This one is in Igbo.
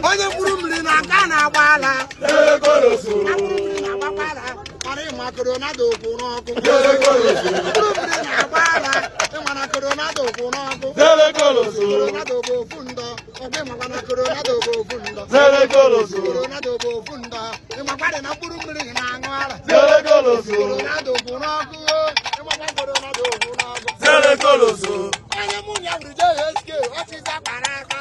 onye mkpụrụ mmiri na nke a na-agbaala mkpụrụ mmiri na-agbakwala mara ịma koronado okwu n'ọkụ mkpụrụ mmiri na-agbaala ịmana koronado okwu n'ọkụ koronado bụ ofu ndọ ọgbe makwana koronado bụ ofu ndọ koronado bụ ofu ndọ ịmakwadị na mkpụrụ mmiri na-aṅụ ara koronado bụ n'ọkụ ịmakwa koronado okwu n'ọkụ onye mụ ya wuru jee eske ọchịcha kpara aka